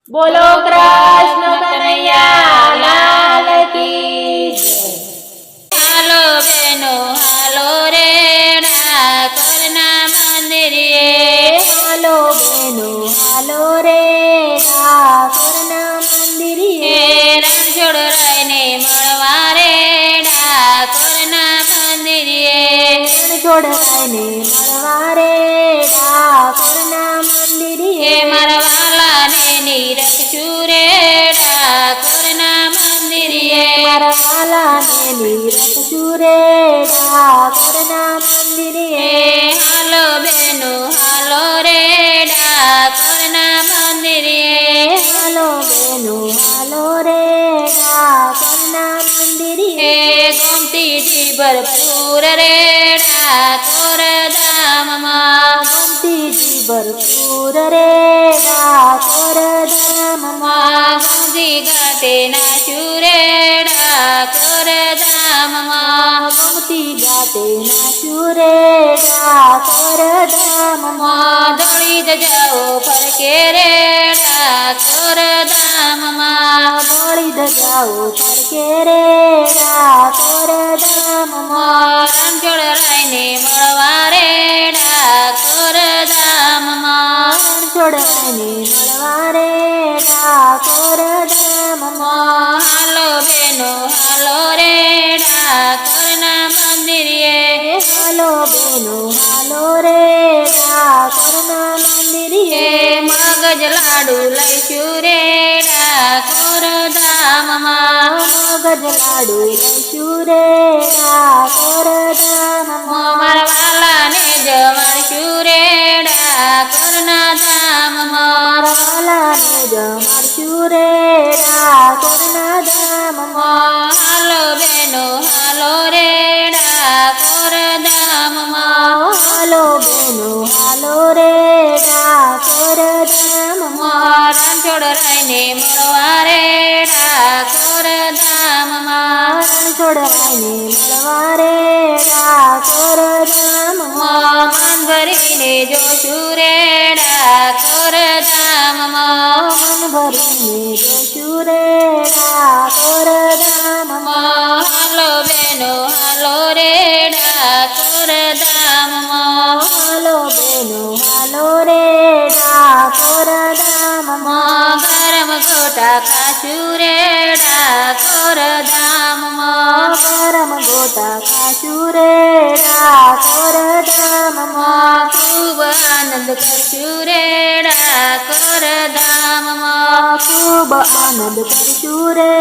બોલો કૃષ્ણ કનૈયા લાલ કી જય। હાલો બેનો હાલો રે ડાકોરના મંદિરે, હાલો બેનો હાલો રે ડાકોરના મંદિરે, રણછોડરાયને મળવા રે ડાકોરના મંદિરે, રણછોડરાયને મળવા રે ડાકોરના મંદિરે, મારા વાલાને નિરખશું રે ડાકોરના મંદિરે, મારા વાલાને નિરખશું રે ડાકોરના મંદિરે, હાલો બેનો હાલો રે ડાકોરના મંદિરે, હાલો બેનો હાલો રે ડાકોરના મંદિરે, ગોમતીજી ભરપૂર રે ડાકોર ધામમાં, ગોમતીજી ભરપૂર રે ડાકોર ધામમાં, ગોમતી ઘાટે નાચ્યું રે ડાકોર ધામમાં, ગોમતી ઘાટે નાચ્યું રે ડાકોર ધામમાં, દોડી જાઓ ફરકે રે ડાકોર ધામમાં, દોડી ધજાઓ ફરકે રે ડાકોર ધામમાં, રણછોડરાયને મળવા રે ડાકોર ધામમાં, રણછોડરાયને મળવા રે ડાકોર ધામમાં, હાલો બેનો હાલો રે ડાકોરના મંદિરે, હાલો બેનો હાલો રે ડાકોરના મંદિરે, મગજ લાડુ લઈશું રે ડાકોર ધામમાં, મગજ લાડુ લઈશું રે ડાકોર ધામમાં, મારા વાલાને જમાડશું રે ડાકોરના ધામમાં, મારા વાલાને જમાડશું રે ડાકોરના ધામમાં, હાલો બેનો હાલો રે ડાકોર ધામમાં, હાલો બેનો હાલો રે ડાકોર ધામમાં, રણછોડરાયને મળવા રે ડાકોર ધામમાં, રણછોડરાયને મળવા રે ડાકોર ધામમાં, મન ભરીને જોશું રે ડાકોર ધામમાં, મન ભરીને જોશું રે ડાકોર ધામમાં, હાલો બેનો હાલો રે ડાકોર ધામમાં, હાલો બેનો હાલો રે ડાકોર ધામમાં, ગરમ ગોટા ખાશું રે ડાકોર ધામમાં, ગરમ ગોટા ખાશું રે ડાકોર ધામમાં, ખૂબ આનંદ કરશું રે ડાકોર ધામમાં, ખૂબ આનંદ કરશું રે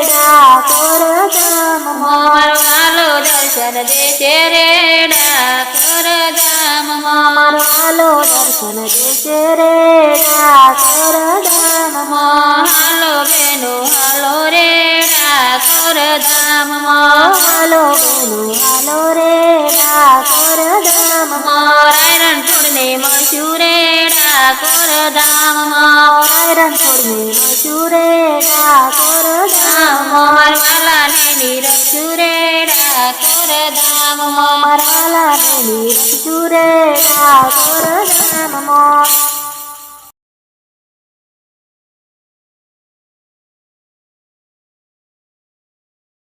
ડાકોર ધામમાં, મારો વાલો દર્શન દેશે રે ડાકોર ધામમાં, મારો વાલો દર્શન દેશે રે ડાકોર ધામમાં, હાલો બેનો હાલો રે ડાકોર ધામમાં, હાલો બેનો હાલો રે ડાકોર ધામમાં, રણછોડને મળશું રે ડાકોર ધામમાં, રણછોડને મળશું રે ડાકોર ધામમાં, મારા વાલાને નિરખશું રે ડાકોર ધામમાં, મારા વાલાને નિરખશું રે ડાકોર ધામમાં,